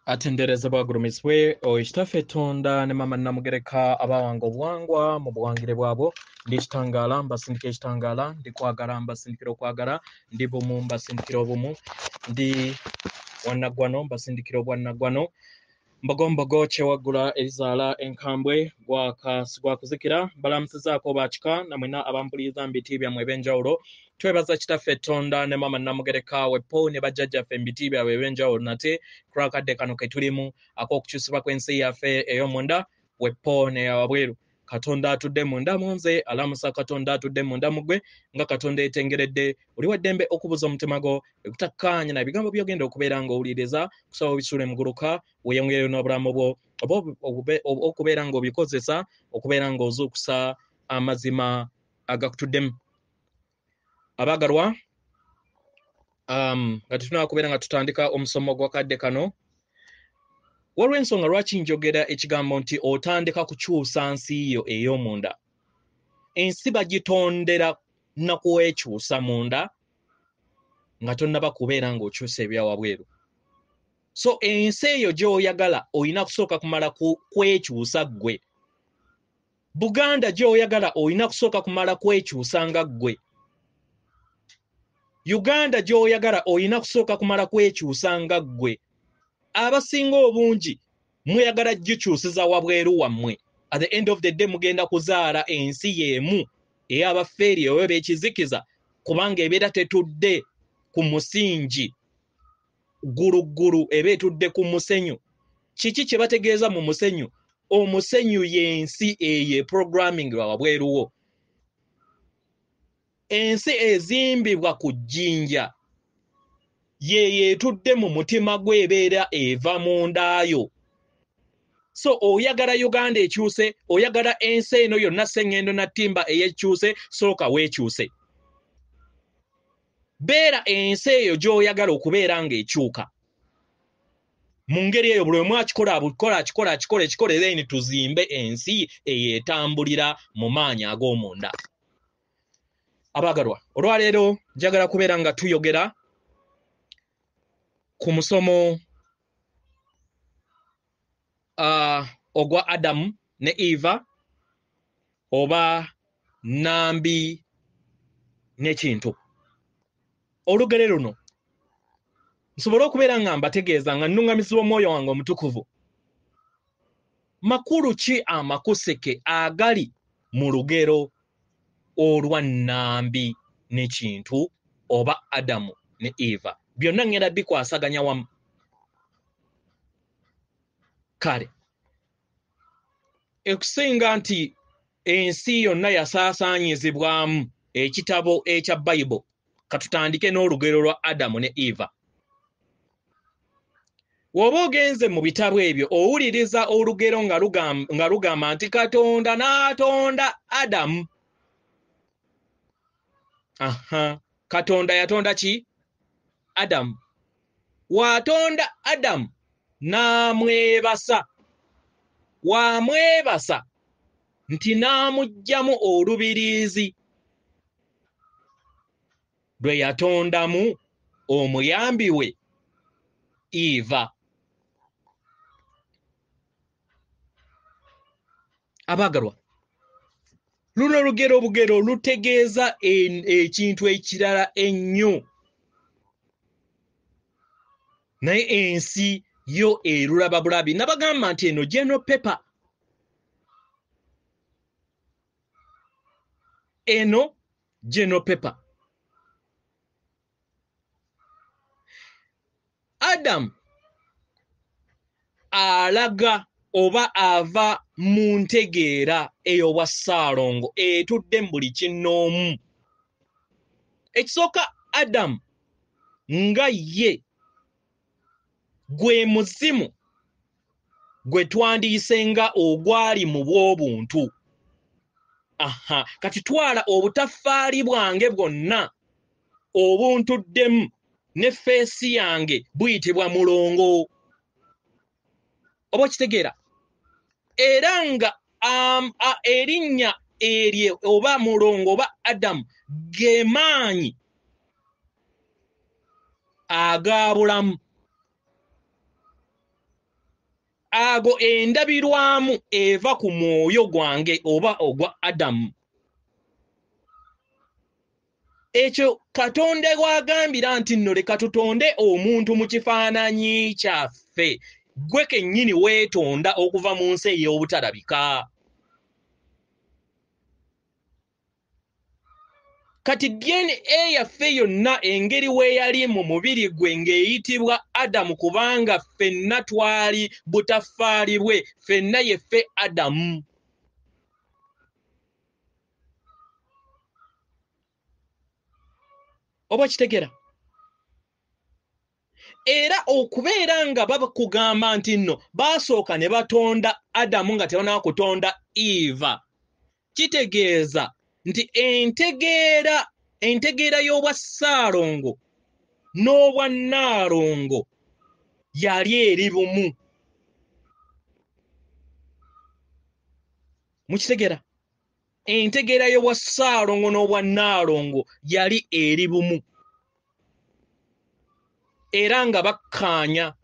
Atendereza bwagurumiswe oishitafe tonda ne mama namugereka abawanga obuwangwa mu buwangire bwabo ndi kitangala mbasindikira ekitangala ndi kwagala mbasindikira okwagala ndi bumu mbasindikira obumu ndi wannagwano mbasindikira obwannagwano mbogombogo kyewagula erizaala enkambwe gwakuzikira balamusizaako bakika namwena abampuliriza mbiti byammwe eb'enjawulo twebaza kitaffe tonda ne mama namugereka wepo ne bajjajjaffe mbiti byabwe eb'enjawulo nate kulakadde kano ke tulimu ak'okukyusibwa kw'ensi yaffe ey'omunda wepo ne yawabweru katonda atudde munda munze alamusa katonda atudde munda mugwe nga katonda etengeredde oli waddembe okubuza omutima gwo ekutakkaanya na ebigambo byogenda okubeera ng'owuliriza kusaba obisuule muguluka weeyongere n'obulamu bwo okubeera ng'obikozesa okubeera ng'ozuukusa amazima agakutuddemu abaagalwa nga tetunaba kubeera nga tutandika omusomo gw'akadde kano waliwo ensonga lwaki njogera ekigambo nti otandika kukyusa nsi yo ey'omunda ensi bagitondera nakuwekyusa munda nga tonnaba kubeera ng'okyusa ebyawabweru so ensi eyo gy'oyagala olina kusooka kumala kwekyusa ggwe Buganda gy'oyagala olina kusooka kumala kwekyusa nga ggwe Uganda gy'oyagala olina kusooka kumala kwekyusa nga ggwe abasinga obungi mweyagala gikyusiza wabweru wammwe at the end of the day mugenda kuzaala ensi y'emu ey'abafeeri oyo b'ekizikiza kubanga ebeera tetudde ku musingi guluggulu eba etudde ku musenyu kiki kye bategeeza mu musenyu omusenyu y'ensi eyo programming wa wabweruwo ensi ezimbibwa ku jjinja ye etudde mu mutima gw'ebeera eva mu ndaayo so oyagala Uganda ekyuse oyagala ensi eno yonna sengendo na timba eyekyuse sooka weekyuse beera ensi eyo gy'oyagala okubeera ng'ekyuka mu ngeri eyo buli omu akikola then tuzimbe ensi eyeetambulira mu maanyi ag'omunda abaagalwa olwaleero njagala kubeera nga tuyogera ku musomo ogwa Adamu ne Eva oba Nambi ne Kintu olugero luno nsobola okubeera nga mbategeeza nga nnungamizibwa omwoyo wange omutukuvu makulu ki amakusike agali mu lugero olwa Nambi ne Kintu oba Adamu ne Eva byonna ngenda bikwasaganya wamu kale ekusinga nti ensi yonna yasaasaanyizibwamu ekitabo ekya Bayibuli katutandike n'olugero lwa Adamu ne Eva woba ogenze mu bitabo ebyo owuliriza olugero nga lugamba nti Katonda n'atonda Adamu Katonda yatonda ki Adamu watonda Adamu n'amwebasa wamwebasa nti n'amuggyamu olubiriizi lwe yatondamu omuyambi we Eva abaagalwa luno olugero lutegeeza ekintu ekirala ennyo naye ensi yo erulaba bulabi nabagamba nti eno general paper eno general paper Adam alaga oba ava mu ntegeera ey'obwa SALONGO etudde mu buli kinnoomu ekisooka Adam nga ye gwe muzimu gwe twandiyise nga ogwali mu bw'obuntu kati twala obutaffaali bwange bwonna obuntuddemu ne feesi yange buyitibwa mulongo oba okitegeera era nga erinnya erye oba mulongo oba Adamu ge maanyi aga bulamu ago endabirwamu eva ku mwoyo gwange oba ogwa Adamu. Ekyo Katonda gwagambira nti nno leka tutonde omuntu mu kifaananyi kyaffe. Gwe kennyini weetonda okuva mu nsi ey'obutalabika. Kati DNA yaffe yonna engeri we yali mu mubiri gwe ng'eyitibwa Adamu kubanga ffenna twali butaffaali bwe, ffenna yeffe Adamu. Oba kitegera? Era okubeera nga bakugamba nti nno baasooka ne batonda Adamu nga tebannaba kutonda Eva, kitegeeza nti entegeera y'obwa Saalongo n'obwa Naalongo yali eri bumu. Mukitegera? Entegeera y'obwa Saalongo n'obwa Naalongo yali eri bumu. Era nga bakkaanya.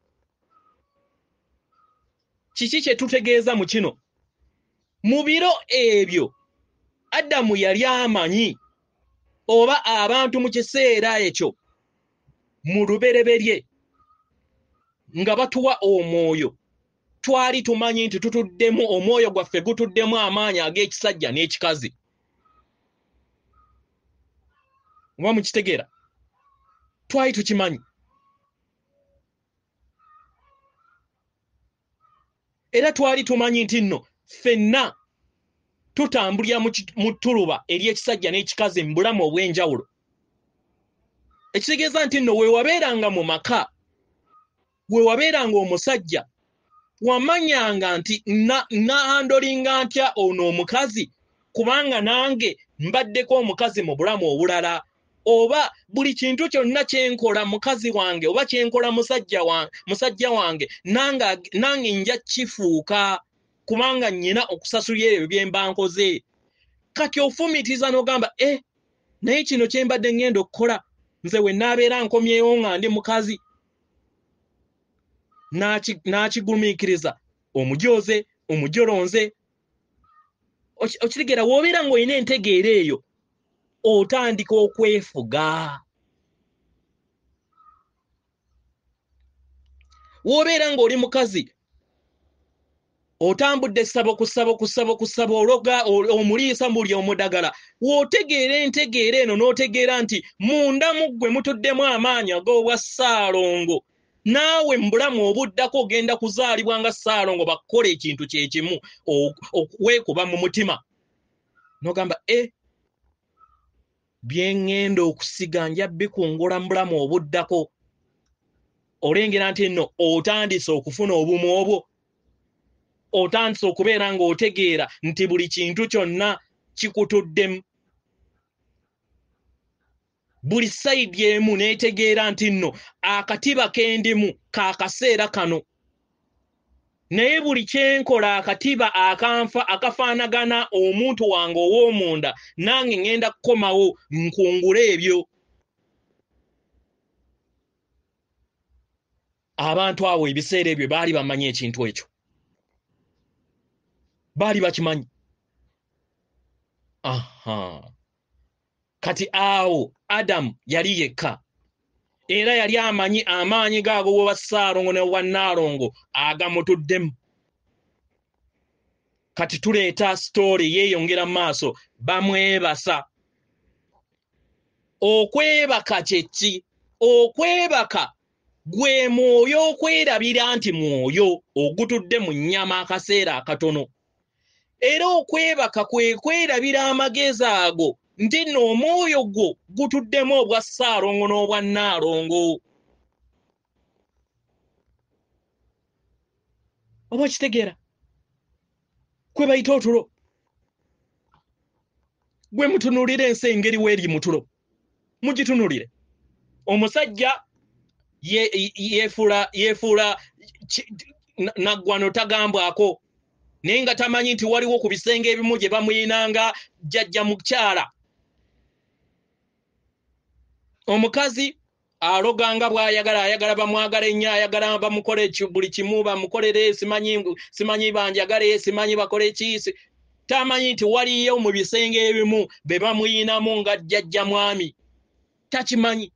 Kiki kye tutegeeza mu kino? Mu biro ebyo Adamu yali amanyi oba abantu mu kiseera ekyo mu lubereberye nga batuwa omwoyo, twali tumanyi nti tutuddemu omwoyo gwaffe gutuddemu amaanyi ag'ekisajja n'ekikazi. Oba mukitegeera? Twali tukimanyi. Era twali tumanyi nti nno ffenna tutambulira mu ttuluba ery'ekisajja n'ekikazi mu bulamu obw'enjawulo. Ekitegeeza nti nno weewabeeranga mu maka, weewabeeranga omusajja, wamanyanga nti nahandolinga ntya ono omukazi kubanga nange mbaddeko omukazi mu bulamu obulala, oba buli kintu kyonna kyenkola mukazi wange oba kyenkola musajja wange nange nja kifuuka kubanga nnyina okusasula ebyo bye mba nkoze. Kati ofumitiza n'ogamba naye kino kye mbadde ngenda okukola nze we naabeera nkomyewo nga ndi mukazi, n'akigumiikiriza omujoze omujolonze. Okitegeera? W'obeera ng'olina entegeera eyo otandika okwefuga. W'obeera ng'oli mukazi otambudde ssabo ku ssabo ologa omuliisa buli omudagala, w'otegeera entegeera eno n'otegeera nti munda mu ggwe mutuddemu amaanyi ag'obwa Saalongo, naawe mu bulamu obuddako ogenda kuzaalibwa nga Saalongo bakukola ekintu kye kimu, weekuba mu mutima n'ogamba bye ŋŋenda okusiga nja bikungula mu bulamu obuddako. Olengera nti nno otandise okufuna obumu obwo, otandise okubeera ng'otegeera nti buli kintu kyonna kikutuddemu. Buli sayidi emu n'etegeera nti nno akatiba kendimu ka kaseera kano, naye buli kyenkola akatiba akanfa akafaanagana omuntu wange ow'omunda nange ŋŋenda kukomawo nkungule ebyo. Abantu abo ebiseera ebyo baali bamanyi ekintu ekyo, baali bakimanyi. Kati awo Adamu yali yekka, era yali amanyi amaanyi gaago bw'obwa Saalongo n'obwa Naalongo agamutuddemu. Kati tuleeta story yeeyongera mu maaso, bamwebasa. Okwebaka kye ki? Okwebaka gwe mwoyo okwerabira nti mwoyo ogutudde mu nnyama akaseera akatono. Era okwebaka kwe kwerabira amagezi ago nti nno omwoyo gwo gutuddemu obwa Saalongo n'obwa Naalongo. Oba kitegeera? Kwe bayita otulo. Gwe mutunulire ensi engeri weeri mutulo, mugitunulire. Omusajja yeefuula naggwano tagambwako, naye nga tamanyi nti waliwo ku bisenge ebimu gye bamuyinanga jjajja mukyala. Omukazi aloganga ayagala bamwagala ennyo ayagala bamukole buli kimu bamukolere simanyi banjagale simanyi bakole ki tamanyi nti waliyo mu bisenge ebimu be bamuyinamu nga jjajja mwami takimanyi.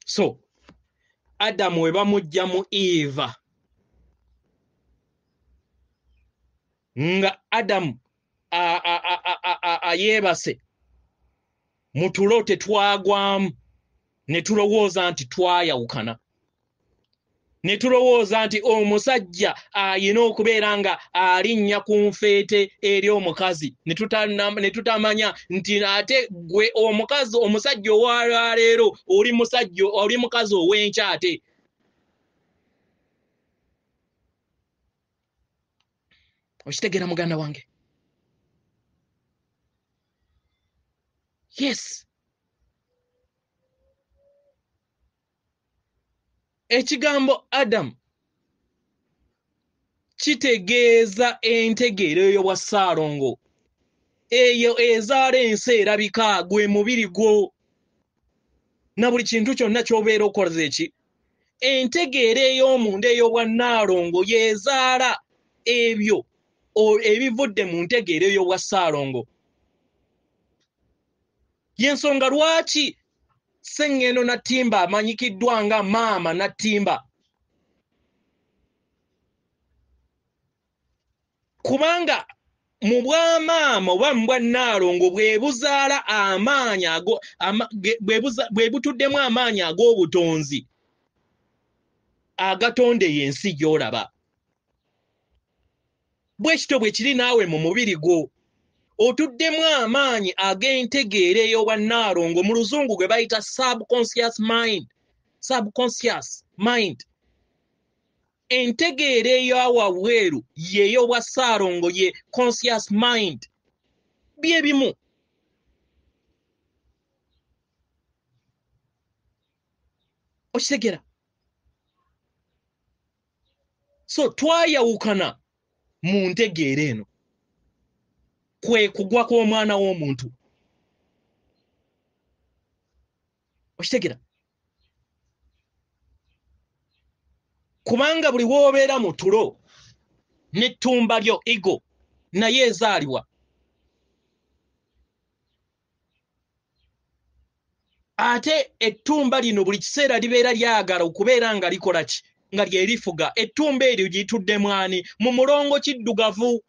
So Adamu we bamujja mu Eva nga Adamu ayebase mutulo tetwagwamu ne tulowooza nti twayawukana ne tulowooza nti omusajja ayina okubeera nga alinnya ku nfeete eri omukazi ne tutamanya nti ate gwe omusajja owaleero oli mukazi ow'enkya ate. Okitegera muganda wange? Yes. Ekigambo Adamu kitegeeza entegeero y'obwa Saalongo. Eyo ezaala ensi erabika gwe mubiri gwo na buli kintu kyonna ky'obeera okoze eki. Entegeero ey'omunda ey'obwa Naalongo yezaala ebyo ebivudde mu ntegeero ey'obwa Saalongo. Y'ensonga lwaki Sengendo Natimba amanyikiddwa nga maama Natimba. Kubanga mu bwamaama oba mu bwa Naalongo bwe buzaala amaanyi bwe butuddemu amaanyi ag'obutonzi agatonda y'ensi gy'olaba. Bwe kityo bwe kiri naawe mu mubiri gwo. Otuddemu amaanyi ag'entegeero ey'obwa Naalongo mu luzungu gwe bayita subconscious mind. Entegeero ey'awabweru y'ey'obwa Saalongo ye conscious mind. Bye bimu. Okitegera? So twayawukana mu ntegeero eno. Kwe kugwa kw'omwana w'omuntu. Okitegera? Kubanga buli w'obeera mu tulo n'ettumba lyo ego naye ezaalibwa. Ate ettumba lino buli kiseera libeera lyagala okubeera nga likola ki? Nga lyerifuga. Ettumba eryo gituddemu ani? Mu mulongo kiddugavu.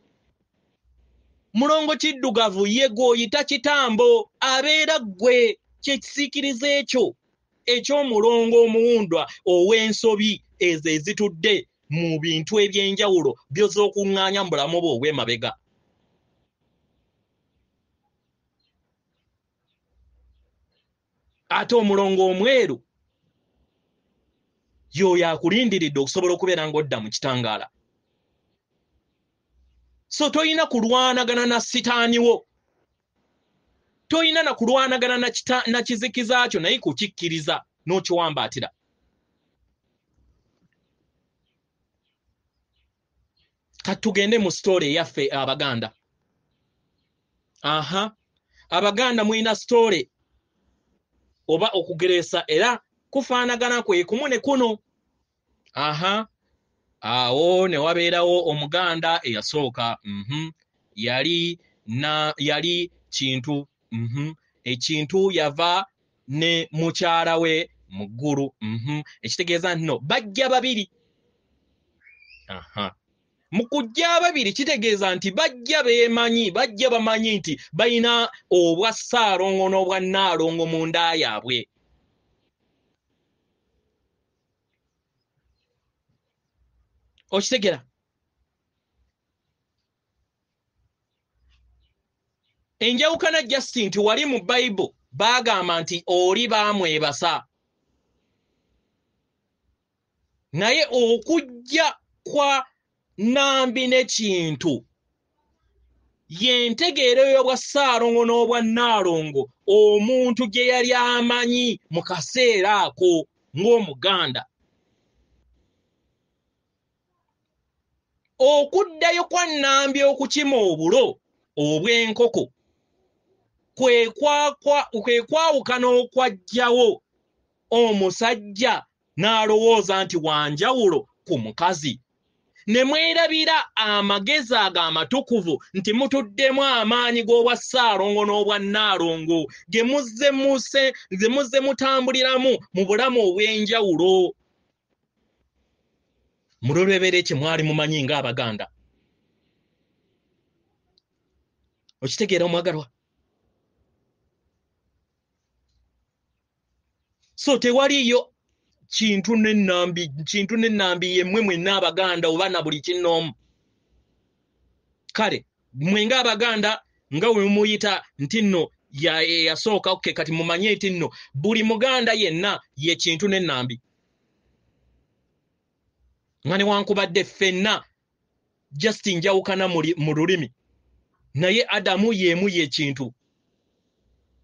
Mulongo kiddugavu ye gw'oyita kitambo abeera ggwe kyekisiikiriza ekyo eky'omulongo omuwundwa ow'ensobi ezo ezitudde mu bintu eby'enjawulo by'oz'okuŋŋaanya mu bulamu bwo obw'emabega. Ate omulongo omweru y'oyo akulindiridde okusobola okubeera ng'odda mu kitangaala. So toyina kulwanagana na sitaani wo. Toyina na kulwanagana na kizikiza kyo naye kukikkiriza n'okiwambaatira. Katugende mu story eyaffe Abaganda. Abaganda muyina story oba okugereesa era kufaanagana kwe kumu ne kuno. Awo ne wabeerawo Omuganda eyasooka. Yali Kintu. Ekintu yava ne mukyala we mu ggulu. Ekitegeeza nti no bajja babiri. Mu kujja babiri kitegeeza nti bajja bamanyi nti balina obwa Saalongo n'obwa Naalongo mu nda yaabwe. Okitegera? Enjawukana just nti wali mu Bible baagamba nti oli baamwebasa. Naye okujja kwa Nambi ne Kintu y'entegeero y'obwa Saalongo n'obwa Naalongo omuntu gye yali amanyi mu kaseera ako ng'Omuganda. Okuddayo kwa Nambi okukima obulo obw'enkoko kwe kwawukana okwajjawo omusajja n'alowooza nti wanjawulo ku mukazi. Ne mwerabira amagezi ago amatukuvu nti mutuddemu amaanyi g'obwa Ssaalongo n'obwa Nnaalongo ge muzze mutambuliramu mu bulamu obw'enjawulo. Mulolebere kye mwali mumanyi ng'Abaganda. Okitegeera omwagalwa? So tewaliyo Kintu n'Ennambi yemmwe mwenna Abaganda oba na buli kinnoomu. Kale mwe ng'Abaganda nga we muyita nti nno yasooka oke kati mumanye nti nno buli Muganda yenna ye Kintu n'Ennambi. Nga newankubadde ffenna just njawukana mu lulimi naye Adamu y'emu ye Kintu.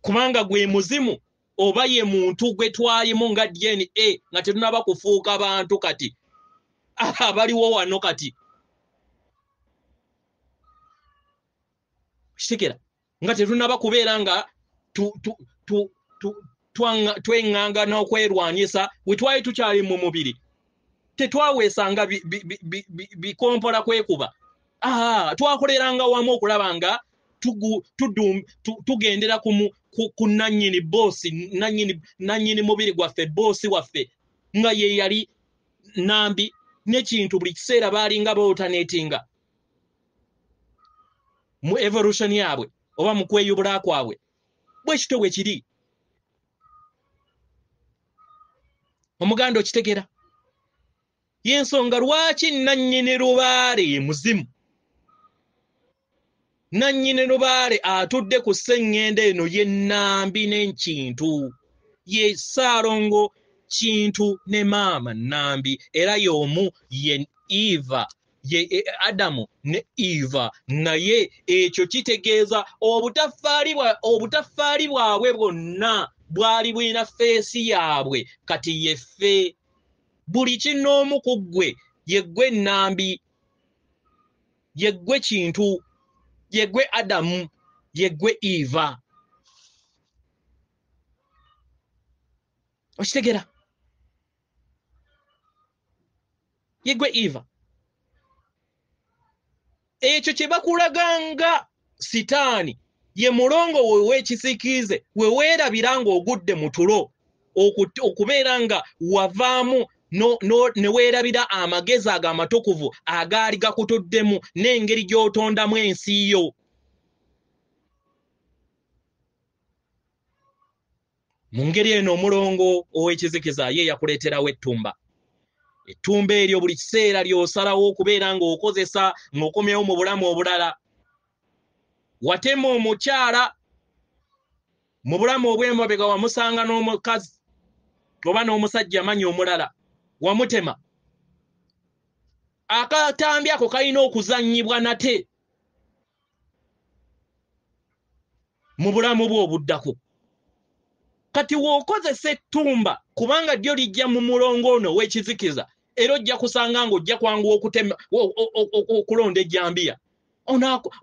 Kubanga gwe muzimu oba ye muntu gwe twalimu nga DNA nga tetunaba kufuuka bantu kati. Baliwo wano kati. Kitegera nga tetunaba kubeera nga twenganga n'okwerwanyisa we twali tukyali mu mubiri. Tetwaweesanga bikompola kwekuba. Twakoleranga wamu okulaba nga tugendera ku nannyini boosi nannyini mubiri gwaffe boosi waffe nga ye yali Nambi ne Kintu buli kiseera baalinga bootaneetinga mu evolution yaabwe oba mu kweyubula kwabwe. Bwe kityo bwe kiri. Omuganda okitegeera? Y'ensonga lwaki nannyini lubaale ye muzimu. Nannyini lubaale atudde ku sseŋŋenda eno ye Nambi n'Ekintu. Ye Ssaalongo, Kintu ne maama Nambi. Era y'omu ye Eva. Ye Adamu ne Eva. Naye ekyo kitegeeza obutafaali bwabwe bwonna bwali bwina feesi yaabwe kati ye ffe. Buli kinnoomu ku ggwe ye ggwe Nambi, ye ggwe Kintu, ye ggwe Adamu, ye ggwe Eva. Okitegeera? Ye ggwe Eva. Ekyo kye bakulaganga Sitaani ye mulongo we w'ekisikiize we weerabira ng'ogudde mu tulo okubeera nga wavaamu ne weerabira amagezi ago amatukuvu agaali gakutuddemu n'engeri gy'otondamu ensi yo. Mu ngeri eno omulongo ow'ekizikiza ye yakuleeterawo ettumba. Ettumba eryo buli kiseera ly'osalawo okubeera ng'okozesa ng'okomyewo mu bulamu obulala. Watema omukyala mu bulamu obw'emabega wamusanga n'omukazi oba n'omusajja amanyi omulala. Wamutema. Akatambi ako kalina okuzannyibwa nate mu bulamu bwe obuddako. Kati w'okozesa ettumba kubanga ddyo lijja mu mulongo ono w'ekizikiza era ojja kusanga ng'ojja kwanguwa okulonda ejjambiya.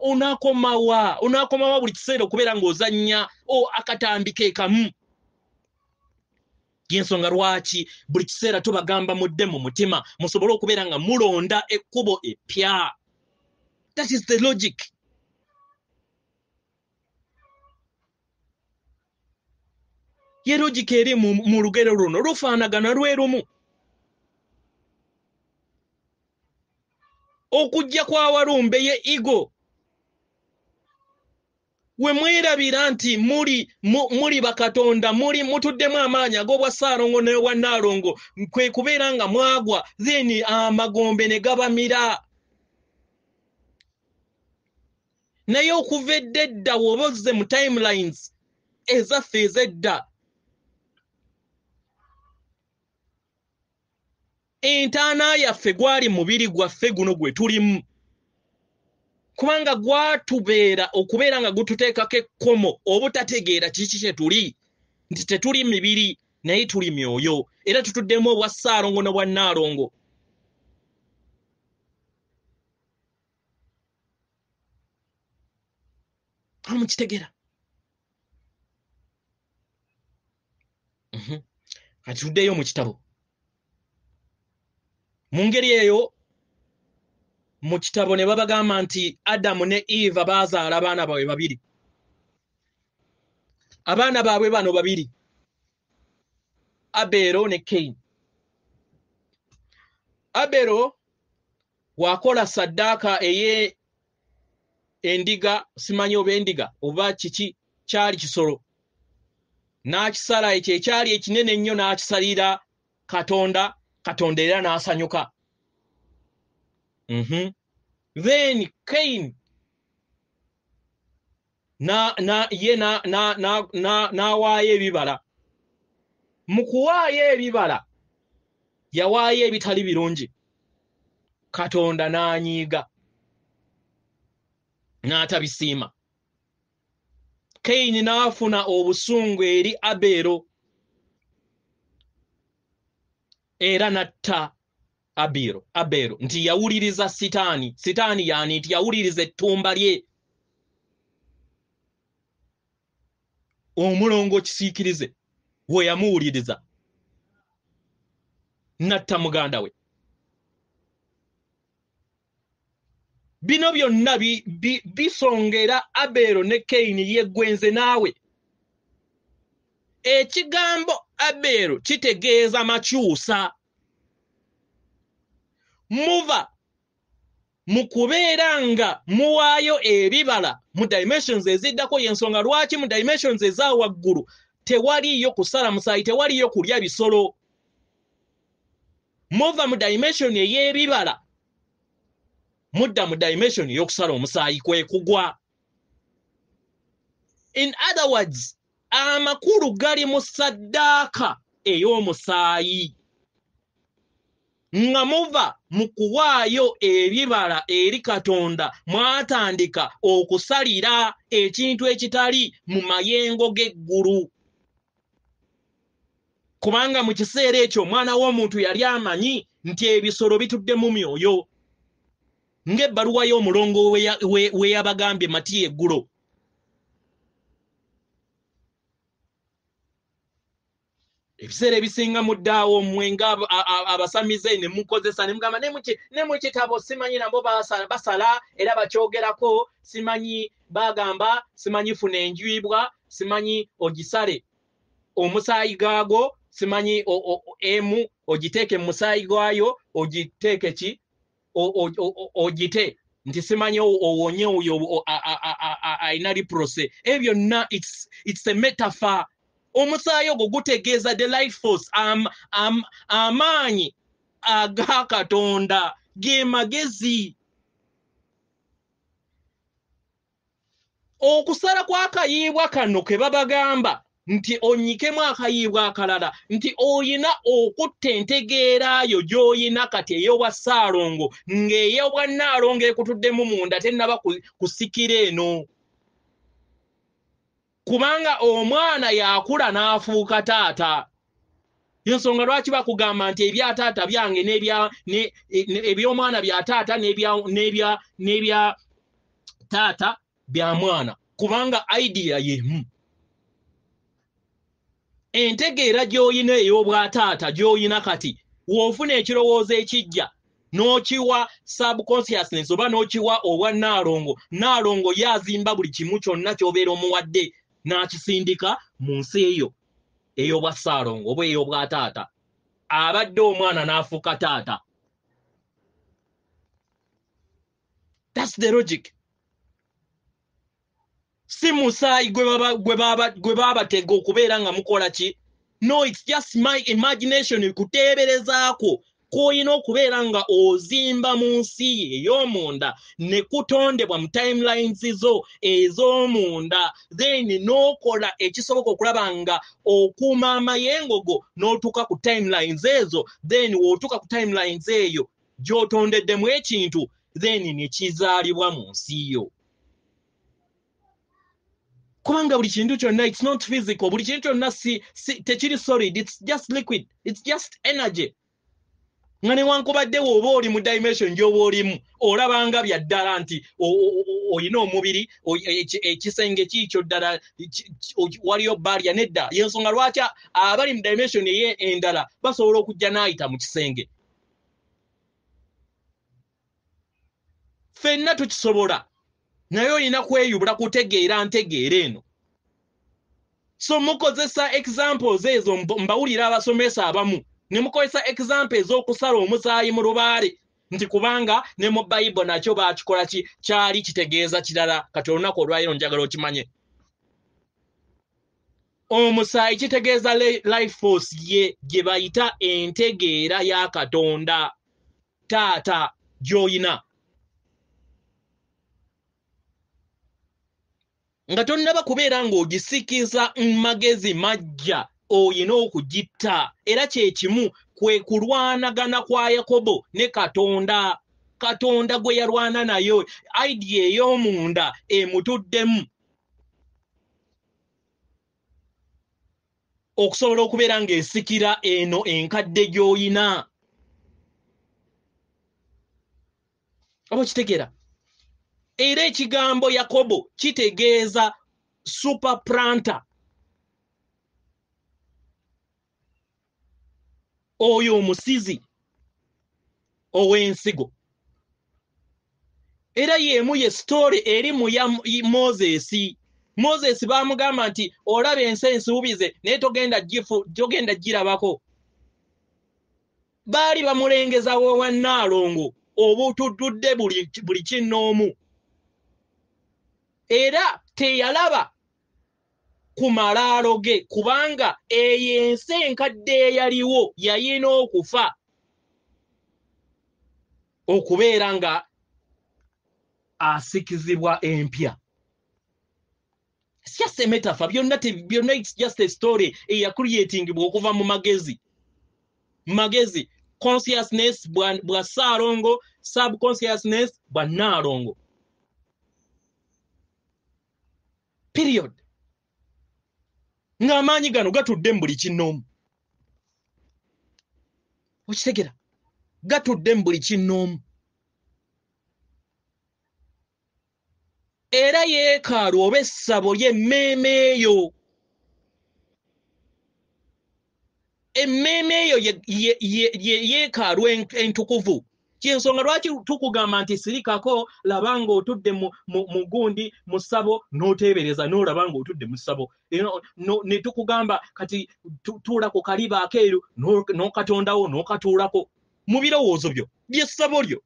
Onaakomawa buli kiseera okubeera ng'ozannya akatambi ke kamu. Y'ensonga lwaki buli kiseera tubagamba mudde mu mutima musobole okubeera nga mulonda ekkubo eppya. That is the logic. Ye logic eri mu lugero luno lufaanagana lwerumu. Okujja kwa Walumbe ye ego. We mwerabira nti muri bakatonda mutuddemu amaanyi ag'obwa Ssaalongo n'obwa Nnaalongo kwe kubeera nga mwagwa then amagombe ne gabamira. Naye okuva edda w'oba ozze mu timelines ezaffe ez'edda entaana yaffe gwali mubiri gwaffe guno gwe tulimu. Kubanga gwatubeera okubeera nga gututeekako ekkomo obutategeera kiki kye tuli nti tetuli mibiri naye tuli myoyo era tutuddemu obwa Ssaalongo n'obwa Nnaalongo. amukitegera kati tuddeyo mu kitabo mu ngeri eyo mu kitabo ne babagamba nti Adamu ne Eva bazaala abaana baabwe babiri abaana baabwe bano babiri Abero ne Cain. Abero wakola saddaaka eye endiga simanyi oba endiga oba kiki kyali kisolo n'akisala ekyo ekyali ekinene ennyo n'akisalira Katonda era n'asanyuka. Then Cain n'awaayo ebibala. Mu kuwaayo ebibala yawaayo ebitali birungi. Katonda n'anyiiga n'atabisiima. Cain n'afuna obusungu eri Abero era natta Abero nti yawuliriza sitaani yani nti yawuliriza ettumba lye. Omulongo kisiikirize we yamuwuliriza natta muganda we. Bino byonna bisongera Abero ne Cain yeggwenze naawe. Ekigambo Abero kitegeeza makyusa. Muva mu kubeera nga muwaayo ebibala mu dimensions eziddako y'ensonga lwaki mu dimensions eza waggulu tewaliyo kusala musaayi, tewaliyo kulya bisolo. Muva mu dimension ey'ebibala mudda mu dimension y'okusala omusaayi kwe kugwa. In other words, amakulu gali mu saddaaka ey'omusaayi. Nga muva mu kuwaayo ebibala eri Katonda mwatandika okusalira ekintu ekitali mu mayengo g'eggulu. Kubanga mu kiseera ekyo omwana w'omuntu yali amanyi nti ebisolo bitudde mu myoyo. Ng'ebbaluwa y'omulongo we yabagambye Matiya eggulo. Ebiseera ebisinga muddaawo mwenga abasamize ne mukozesa ne mugamba ne mu kitabo simanyi nabo basala era bakyogerako simanyi bagamba simanyi funa enjwibwa simanyi ogisale omusaayi gaago simanyi emu ogiteeke mu musaayi gwayo ogiteeke ki ogite nti simanyi owonye oyo ayina liprose. Ebyo byonna it's a metaphor. Omusaayi ogwo gutegeeza the life force amaanyi aga Katonda ge magezi. Okusala kw'akayiibwa kano ke babagamba nti onyikemu akayiibwa akalala nti oyina okutta entegeerayo gy'oyina kati ey'obwa Saalongo ng'ey'obwa Naalongo ekutuddemu munda tennaba kusikira eno. Kubanga omwana yakula n'afuuka taata. Y'ensonga lwaki bakugamba nti ebya taata byange eby'omwana bya taata n'ebya taata bya mwana. Kubanga idea yemu. Entegeera gy'oyina ey'obwa taata gy'oyina kati w'ofuna ekirowoozo ekijja n'okiwa subconsciousness oba n'okiwa obwa Naalongo yazimba buli kimu kyonna ky'obeera omuwadde n'akisindika mu nsi eyo ey'obwa Saalongo oba ey'obwa taata. Abadde omwana n'afuuka taata. That's the logic. Si musaayi gwe babatega okubeera nga mukola ki? No, it's just my imagination kuteeberezaako k'olina okubeera nga ozimba mu nsi ey'omunda ne kutondebwa mu timelines zo ez'omunda, then n'okola ekisoboka okulaba nga okuuma amayengo go n'otuuka ku timelines ezo, then w'otuuka ku timelines eyo gy'otondeddemu ekintu, then ne kizaalibwa mu nsi yo. Kubanga buli kintu kyonna it's not physical, buli kintu kyonna tekiri solid, it's just liquid, it's just energy. nga newankubadde woba oli mu dimension gy'oba olimu olabanga bya ddala nti oyina omubiri ekisenge kiikyo ddala waliyo barya nedda yensonga lwaki abali mu dimension endala basobola okujja n'ayita mu kisenge. Ffenna tukisobola naye olina kweyubula kutegeera ntegeera eno. So mukozesa examples ezo mbawulira abasomesa abamu ne mukozesa example ez'okusala omusaayi mu lubaale nti kubanga ne mu Bible nakyo baakikola kyali kitegeeza kirala kati olunaku olwaliro njagala okimanye. Omusaayi kitegeeza life force ye gye bayita entegeera ya Katonda taata gy'oyina. Nga tonnaba kubeera ng'ogisikiza magezi majja oyina okugitta era kye kimu kwe kulwanagana kwa Yakobo ne Katonda. Katonda gwe yalwana nayo idea ey'omunda emutuddemu okusobola okubeera ng'esikira eno enkadde gy'oyina. Oba kitegeera? Era ekigambo Yakobo kitegeeza super planter. Oyo omusizi ow'ensigo. Era yeemu ye story eri mu ya Moses. Moses baamugamba nti olaba ensi ensuubize naye togenda girabako. Baali bamulengeza wa Nalongo obutudde buli kinnoomu. Era teyalaba ku malaalo ge kubanga eyo ensi enkadde eyaliwo yayina okufa okubeera nga asikizibwa empya. It's just a metaphor. Byonna it's just a story eya creating okuva mu magezi consciousness bwa Salongo, subconsciousness bwa Nalongo. Period. Ng'amaanyi gano gatudde mu buli kinnoomu. Okitegera? Gatudde mu buli kinnoomu. Era yeekaalu oba essabo ly'emmeeme eyo. Emmeeme eyo yeekaalu entukuvu. Kyensonga lwaki tukugamba nti sirikako labanga otudde mu gundi mu ssabo n'oteebereza n'olaba ng'otudde mu ssabo. Ne tukugamba kati tuula ku kaliba akeeru n'okatondawo n'okatuulako. Mu birowoozo byo by'essabo lyo.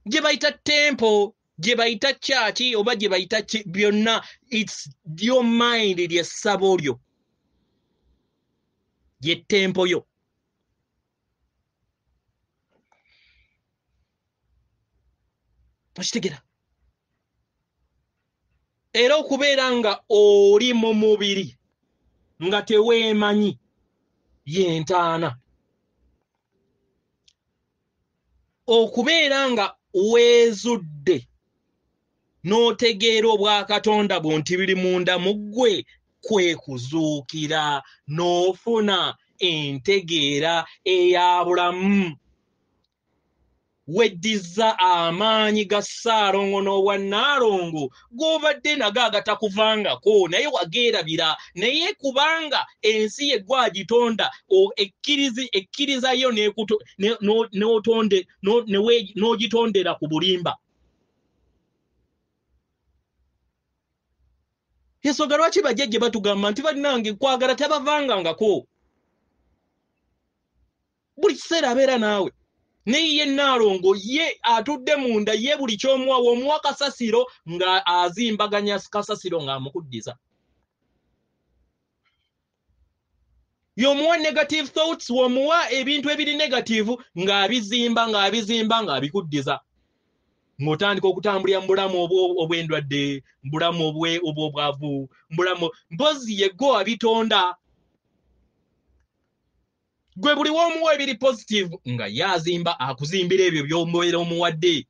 Gye bayita temple, gye bayita church oba gye bayita byonna, it's your mind ly'essabo lyo. Ye tempo yo. Okitegera? Era okubeera nga oli mu mubiri nga teweemanyi yentaana. Okubeera nga weezudde n'otegeera obwa Katonda bwo nti biri munda mu ggwe kwe kuzuukira n'ofuna entegeera eya bulamu. Weddiza amaanyi ga Salongo n'obwa Nalongo g'obadde nago agatakuvangako naye wageerabira, naye kubanga ensi ye gwagitonda ekkirizayo n'ogitondera ku bulimba. Ensonga lwaki bajjajja batugamba nti bannange kwagala tabavangangako. Buli kiseera abeera naawe. Naye ye Nalongo ye atudde munda ye buli ky'omuwa omuwa kasasiro nga azimbaganya kasasiro ng'amukuddiza. Y'omuwa negative thoughts, w'omuwa ebintu ebiri negative ng'abizimba ng'abikuddiza. Ng'otandika okutambulira mu bulamu obw'endwadde, mu bulamu obw'obwavu, mu bulamu mpozi yeggo abitonda. Gwe buli w'omuwa ebiri positive nga yazimba akuzimbira ebyo by'omubeera omuwadde.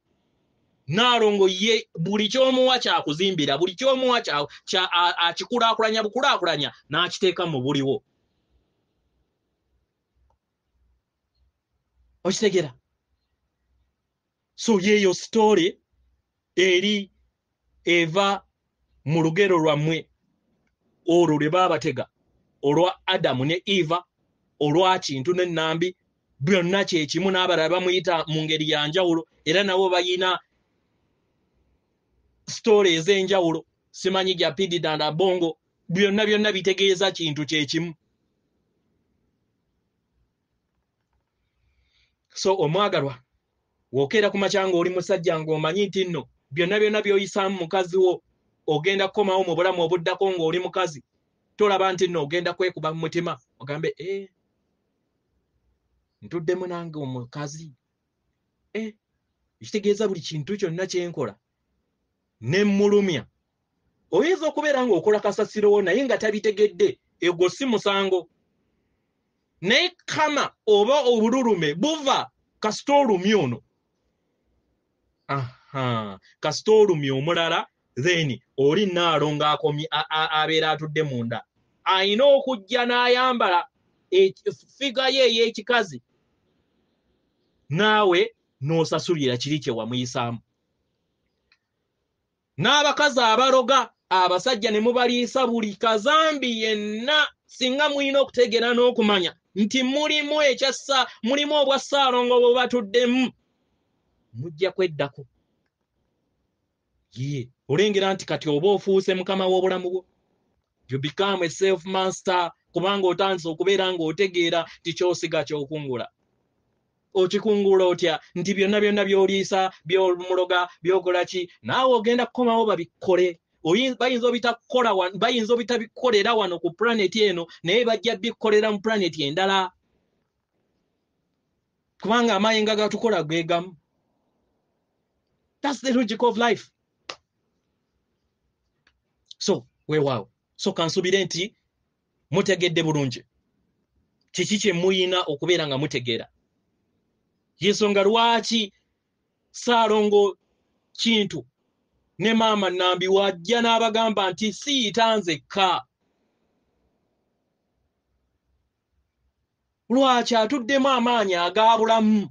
Nalongo ye buli ky'omuwa kyakuzimbira, buli ky'omuwa akikulaakulanya bukulaakulanya n'akiteeka mu buliwo. okitegera. So yeyo story eri eva mu lugero lwammwe olwo lwe baabatega olwa Adamu ne Eva olwa Kintu ne Nambi byonna kyekimu n'abalala bamuyita mu ngeri ya njawulo era nabo bayina story ez'enjawulo simanyi gya pidi na bongo byonna bitegeeza kintu kyekimu. So omwagalwa wokera ku makyanga oli musajja ng'omanyi nti nno byonna by'oyisaamu mukazi wo ogenda kukomawo mu bulamu obuddako ng'oli mukazi tolaba nti nno ogenda kwekuba mu mutima ogambe ntuddemu nange omukazi ekitegeeza buli kintu kyonna kyenkola ne mmulumya. Oyinza okubeera ng'okola kasasiro naye nga tabitegedde ego si musango naye kama oba obululume buva kasita olumya ono kasita olumya omulala then oli naalonga akomye abeera atudde munda ayina okujja n'ayambala figa ye ey'ekikazi naawe n'osasulira kiri kye wamuyisaamu. N'abakazi abaloga abasajja ne mubaliisa buli kazambi yenna singa mulina okutegeera n'okumanya nti mulimu ekyassa mulimu obwa Ssaalongo bwe batuddemu mujja kweddako. Olengera nti kati oba ofuuse mukama w'obulamu bwo you become a self master kubanga otandise okubeera ng'otegeera ti kyosiga kyokungula. Okikungula otya nti byonna by'oliisa by'omuloga byokola ki naawe ogenda kukomawo babikole. Bayinza obitabikolera wano ku planet eno naye bajja bikolera mu planet endala kubanga amayenga gatukola gegamu. That's the logic of life. So weewaawo so kansubire nti mutegedde bulungi kiki kye muyina okubeera nga mutegeera. Yensonga lwaki Ssaalongo Kintu ne maama Nambi wajja n'abagamba nti siyita nzekka. Lwaki atuddemu amaanyi agabulamu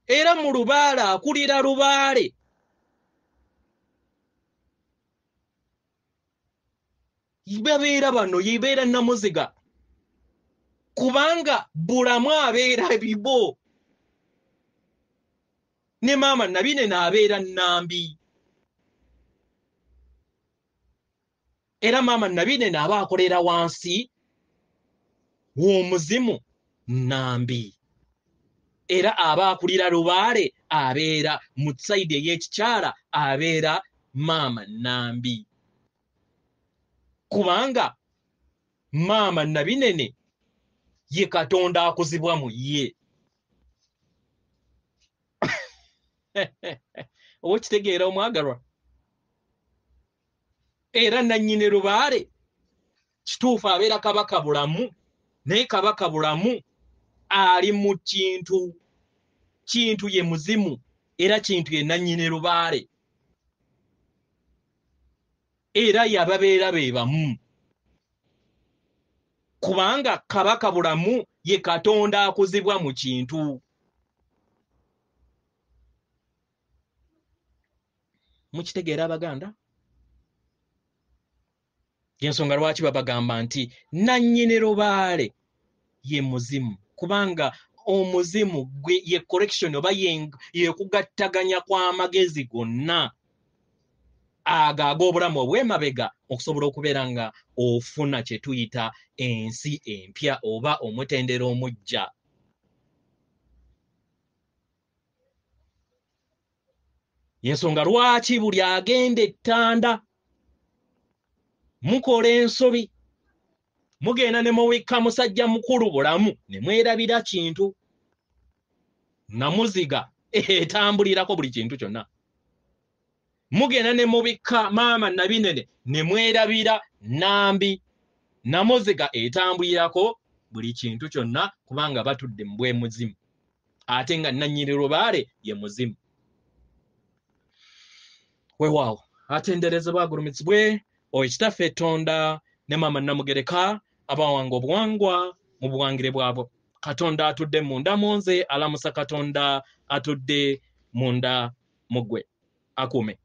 era mu lubaale akulira lubaale babeera bano yebeera namuziga kubanga bulamu abeera bibo ne maama Nabine n'abeera Nambi era maama Nabine n'aba akolera wansi w'omuzimu Nambi era aba akulira lubaale abeera mu side ey'ekikyala abeera maama Nambi kubanga maama Nabinene ye Katonda akuzibwa mu ye. Okitegeera omwagalwa era nannyini lubaale kituufu abeera kabaka bulamu naye kabaka bulamu ali mu Kintu. Kintu ye muzimu era Kintu ye nannyini lubaale era yababeera be bamu kubanga kabaka bulamu ye Katonda akuzibwa mu Kintu. Mukitegeera Abaganda? Yensonga lwaki babagamba nti nannyini lubaale ye muzimu kubanga omuzimu gwe ye correction oba ye kugattaganya kw'amagezi gonna ag'obulamu obw'emabega okusobola okubeera nga ofuna kye tuyita ensi empya oba omutendera omujja. Yensonga lwaki buli agenda ettanda mukola ensobi mugenda ne muwikka musajja mukulu bulamu ne mwerabira Kintu namuziga etambulirako buli kintu kyonna. Mugenda ne mubikka maama Nabinene ne mwerabira Nambi namuziga etambulirako buli kintu kyonna kubanga batudde mu bwe muzimu ate nga nannyini lubaale ye muzimu. Weewaawo atenderezebwa agulumizibwe Kitaffe Tonda ne maama Namugereka abawanga obuwangwa mu buwangire bwabo. Katonda atudde munda munze, alamusa Katonda atudde munda mugwe. Akuume.